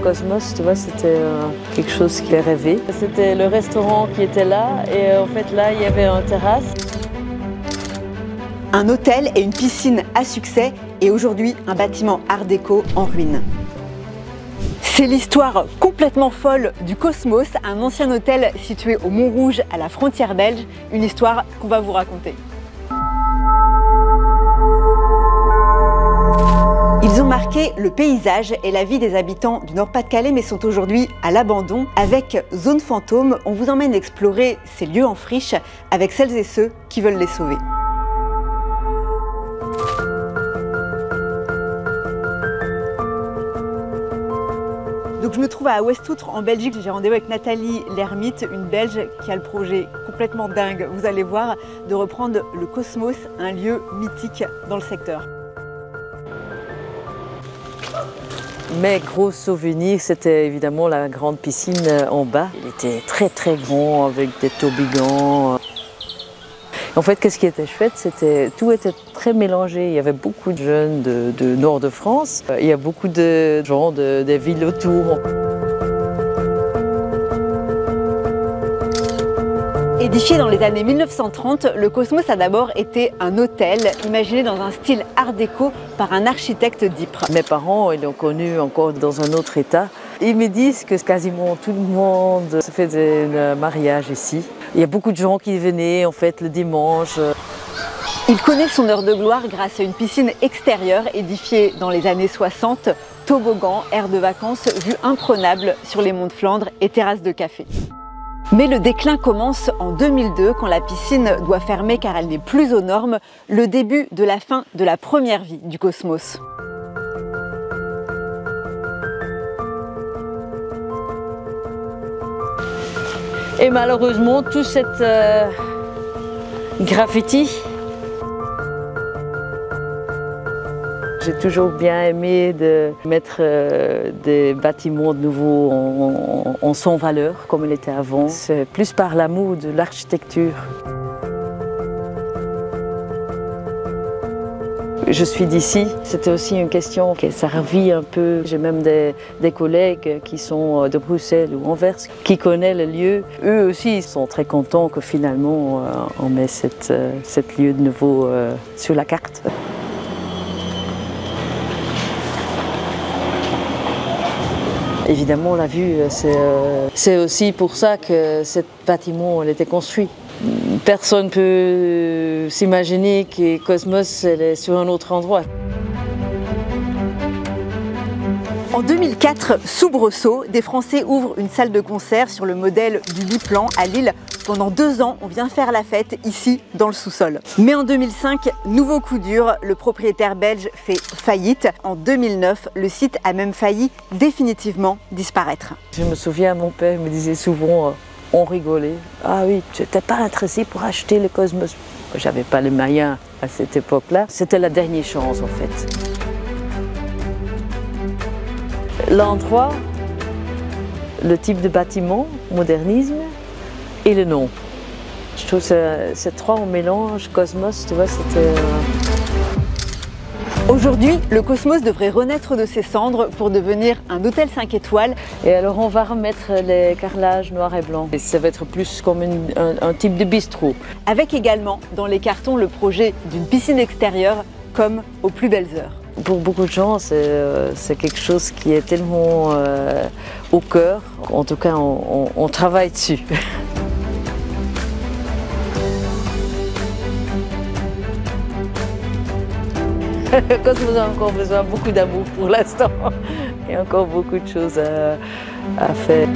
Cosmos, tu vois, c'était quelque chose qui est rêvé. C'était le restaurant qui était là et en fait là, il y avait une terrasse. Un hôtel et une piscine à succès et aujourd'hui un bâtiment art déco en ruine. C'est l'histoire complètement folle du Cosmos, un ancien hôtel situé au Montrouge à la frontière belge, une histoire qu'on va vous raconter. Ils ont marqué le paysage et la vie des habitants du Nord-Pas-de-Calais mais sont aujourd'hui à l'abandon. Avec Zone Fantôme, on vous emmène explorer ces lieux en friche avec celles et ceux qui veulent les sauver. Donc je me trouve à Westoutre en Belgique, j'ai rendez-vous avec Nathalie l'Ermite, une Belge qui a le projet complètement dingue, vous allez voir, de reprendre le Cosmos, un lieu mythique dans le secteur. Mes gros souvenirs, c'était évidemment la grande piscine en bas. Il était très très grand avec des toboggans. En fait, qu'est-ce qui était chouette, tout était très mélangé. Il y avait beaucoup de jeunes de nord de France. Il y a beaucoup de gens des villes autour. Édifié dans les années 1930, le Cosmos a d'abord été un hôtel imaginé dans un style art déco par un architecte d'Ypres. Mes parents, ils l'ont connu encore dans un autre état. Ils me disent que quasiment tout le monde se faisait un mariage ici. Il y a beaucoup de gens qui venaient en fait le dimanche. Il connaît son heure de gloire grâce à une piscine extérieure édifiée dans les années 60, toboggan, aire de vacances, vue imprenable sur les monts de Flandre et terrasses de café. Mais le déclin commence en 2002 quand la piscine doit fermer car elle n'est plus aux normes, le début de la fin de la première vie du Cosmos. Et malheureusement, tout cette graffiti, j'ai toujours bien aimé de mettre des bâtiments de nouveau en sans valeur, comme il était avant. C'est plus par l'amour de l'architecture. Je suis d'ici, c'était aussi une question que ça revit un peu. J'ai même des collègues qui sont de Bruxelles ou Anvers, qui connaissent le lieu. Eux aussi ils sont très contents que finalement on met cette lieu de nouveau sur la carte. Évidemment, la vue, c'est aussi pour ça que ce bâtiment a été construit. Personne ne peut s'imaginer que Cosmos est sur un autre endroit. En 2004, soubresaut, des Français ouvrent une salle de concert sur le modèle du Biplan à Lille. Pendant 2 ans, on vient faire la fête ici, dans le sous-sol. Mais en 2005, nouveau coup dur, le propriétaire belge fait faillite. En 2009, le site a même failli définitivement disparaître. Je me souviens, mon père me disait souvent, on rigolait. Ah oui, tu n'étais pas intéressé pour acheter le Cosmos. J'avais pas les moyens à cette époque-là. C'était la dernière chance en fait. L'endroit, le type de bâtiment, modernisme et le nom. Je trouve que ces trois en mélange, Cosmos, tu vois, c'était... Aujourd'hui, le Cosmos devrait renaître de ses cendres pour devenir un hôtel 5 étoiles. Et alors on va remettre les carrelages noir et blanc. Et ça va être plus comme un type de bistrot. Avec également dans les cartons le projet d'une piscine extérieure comme aux plus belles heures. Pour beaucoup de gens, c'est quelque chose qui est tellement au cœur. En tout cas, on travaille dessus. Cosmos a encore besoin de beaucoup d'amour pour l'instant. Il y a encore beaucoup de choses à faire.